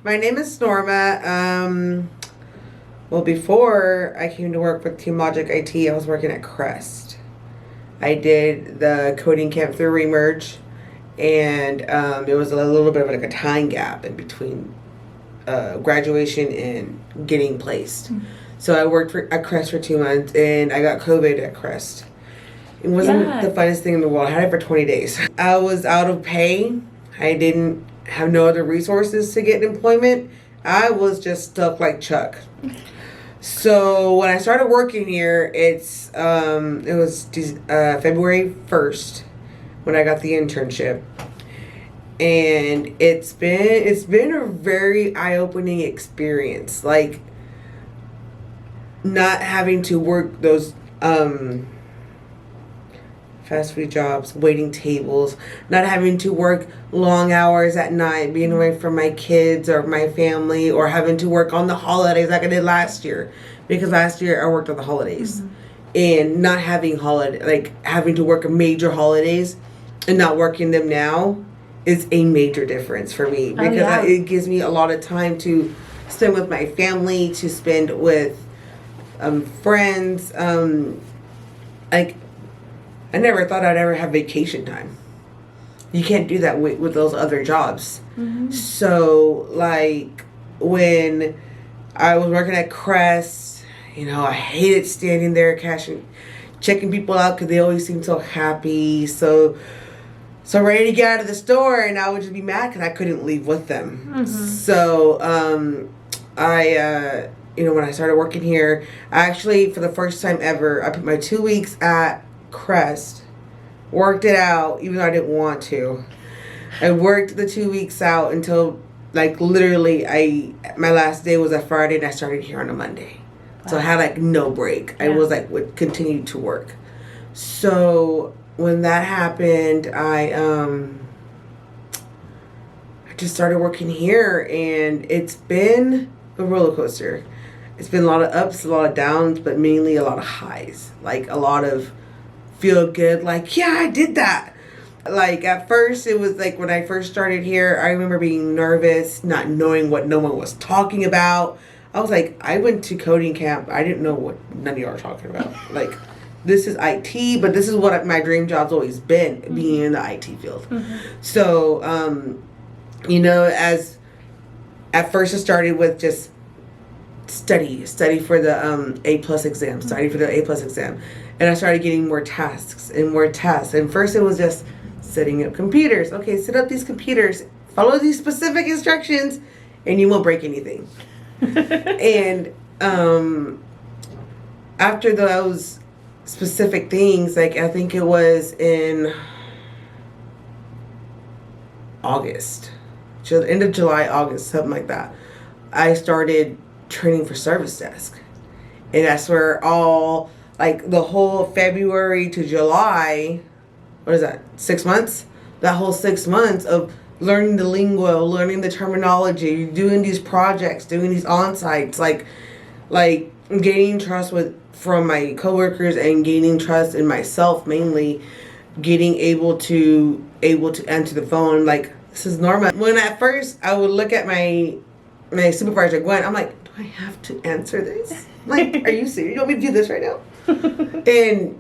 My name is Norma. Well, before I came to work with Team Logic IT, I was working at Crest. I did the coding camp through Remerge, and there was a little bit of like a time gap in between graduation and getting placed. Mm-hmm. So I worked at Crest for 2 months, and I got COVID at Crest. It wasn't Yeah. the funnest thing in the world. I had it for 20 days. I was out of pay. I didn't have no other resources to get employment. I was just stuck like Chuck. So when I started working here, it was February 1st when I got the internship. And it's been a very eye-opening experience. Like not having to work those fast food jobs, waiting tables, not having to work long hours at night, being away from my kids or my family, or having to work on the holidays like I did last year. Because last year I worked on the holidays. Mm-hmm. And not having having to work major holidays and not working them now is a major difference for me. Because it gives me a lot of time to spend with my family, to spend with friends. I never thought I'd ever have vacation time. You can't do that with those other jobs. Mm-hmm. So, like, when I was working at Crest, I hated standing there checking people out because they always seemed so happy, so ready to get out of the store, and I would just be mad because I couldn't leave with them. Mm-hmm. So, when I started working here, I actually, for the first time ever, I put my 2 weeks at Crest, worked it out even though I didn't want to. I worked the 2 weeks out until literally my last day was a Friday and I started here on a Monday. Wow. So I had no break. Yeah. I was would continue to work. So when that happened, I just started working here, and it's been a roller coaster. It's been a lot of ups, a lot of downs, but mainly a lot of highs. A lot of feel good, yeah, I did that. At first, it was when I first started here, I remember being nervous, not knowing what no one was talking about. I was I went to coding camp. I didn't know what none of y'all are talking about. This is IT, but this is what my dream job's always been, mm-hmm. being in the IT field. Mm-hmm. So, as at first it started with just study for the A+ exam, study for the A+ exam. And I started getting more tasks. And first it was just setting up computers. Okay, set up these computers, follow these specific instructions, and you won't break anything. And after those specific things, I think it was in August, end of July, August, something like that, I started training for service desk. And that's where all the whole February to July, what is that, 6 months? That whole 6 months of learning the lingo, learning the terminology, doing these projects, doing these on-sites, gaining trust from my coworkers and gaining trust in myself, mainly getting able to answer the phone. This is Norma. When at first I would look at my supervisor, Gwen, I'm do I have to answer this? Are you serious? You want me to do this right now? And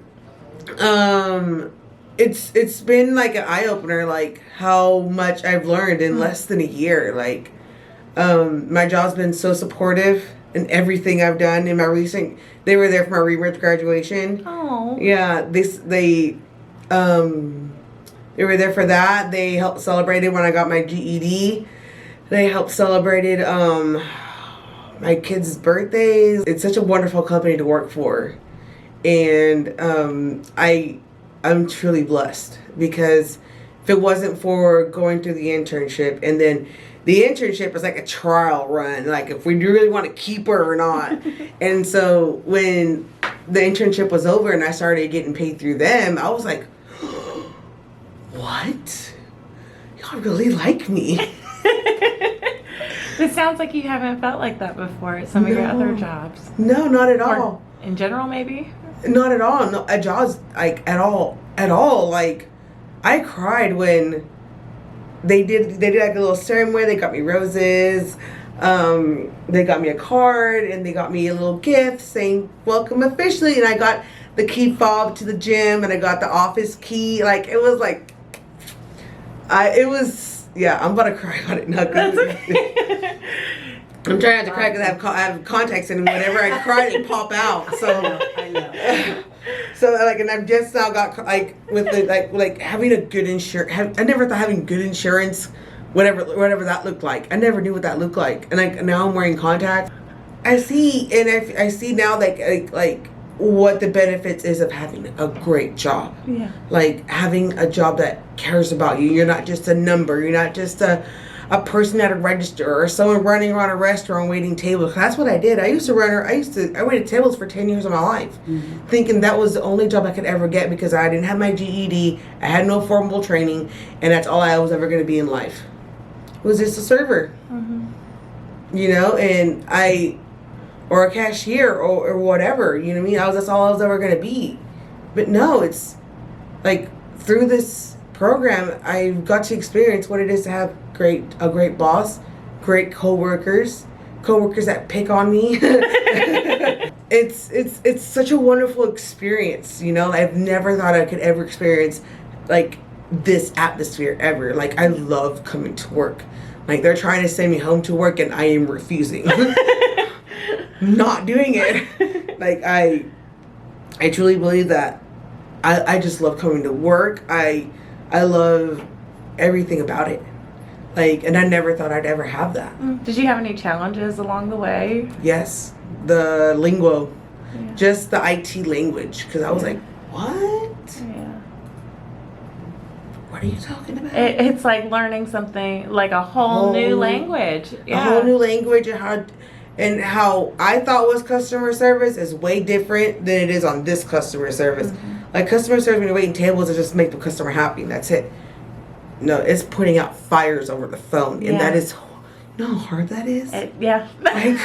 it's been an eye-opener, how much I've learned in less than a year. My job's been so supportive in everything I've done. In my they were there for my Remerge graduation. Oh. Yeah, they were there for that. They helped celebrated when I got my GED. They helped celebrated my kids' birthdays. It's such a wonderful company to work for. And I'm truly blessed, because if it wasn't for going through the internship, and then the internship is a trial run, if we really want to keep her or not. And so when the internship was over and I started getting paid through them, I was what? Y'all really like me. It sounds like you haven't felt like that before at some of your other jobs. No, not at all. Or in general, maybe? Not at all. No, at jobs, at all. I cried when they did like a little ceremony. They got me roses. They got me a card, and they got me a little gift saying welcome officially. And I got the key fob to the gym, and I got the office key. Like it was like, I'm about to cry about it now. That's okay. I'm trying not to cry because I have contacts in, and whenever I cry, they pop out. So I know. So like, and I've just now got like with the like having a good insurance. I never thought having good insurance, whatever that looked like. I never knew what that looked like, and like now I'm wearing contacts. I see, and I see now like what the benefits is of having a great job. Yeah. Like having a job that cares about you. You're not just a number. You're not just a person at a register or someone running around a restaurant waiting tables. That's what I did. I waited tables for 10 years of my life, thinking that was the only job I could ever get because I didn't have my GED, I had no formal training, and that's all I was ever going to be in life. Was just a server. You know, or a cashier or whatever, you know what I mean? That's all I was ever going to be. But no, it's like through this program, I got to experience what it is to have a great boss, great coworkers that pick on me. It's such a wonderful experience, you know. I've never thought I could ever experience like this atmosphere ever. Like I love coming to work. Like they're trying to send me home to work and I am refusing. Not doing it. Like I truly believe that I just love coming to work. I love everything about it. Like, and I never thought I'd ever have that. Did you have any challenges along the way? Yes, the lingo, Yeah. just the IT language, because I was like, what? Yeah. What are you talking about? It's like learning something, like a whole new language. Yeah. A whole new language, and how I thought was customer service is way different than it is on this customer service. Like customer service when you're waiting tables is just make the customer happy and that's it. No, it's putting out fires over the phone, and that is, you know how hard that is. Yeah. Like,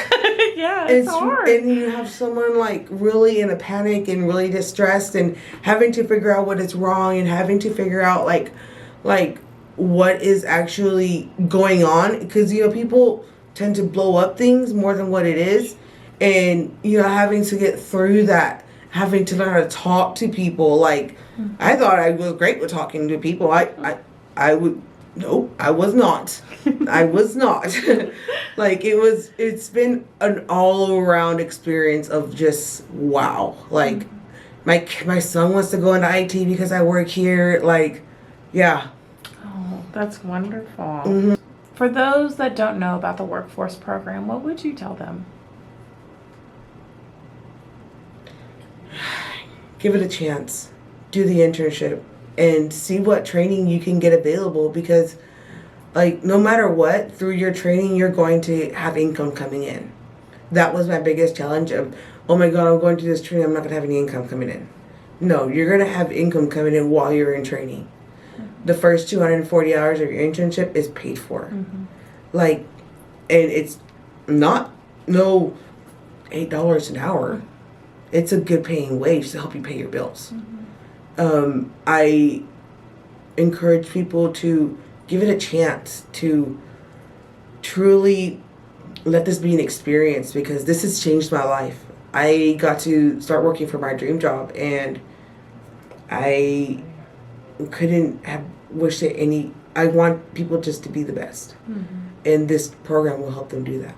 yeah, it's hard. And you have someone like really in a panic and really distressed, and having to figure out what is wrong, and having to figure out like what is actually going on, because you know people tend to blow up things more than what it is, and you know having to get through that, having to learn how to talk to people. Like I thought I was great with talking to people. I was not. I was not. Like it's been an all around experience of just wow. Like my son wants to go into IT because I work here. Like, yeah. Oh, that's wonderful. For those that don't know about the workforce program, what would you tell them? Give it a chance. Do the internship and see what training you can get available, because like no matter what, through your training you're going to have income coming in. That was my biggest challenge of, oh my god, I'm going to this training, I'm not going to have any income coming in. No, you're going to have income coming in while you're in training. The first 240 hours of your internship is paid for. Like, and it's not no $8 an hour. It's a good paying wage to help you pay your bills. I encourage people to give it a chance, to truly let this be an experience, because this has changed my life. I got to start working for my dream job, and I couldn't have wished it any. I want people just to be the best, and this program will help them do that.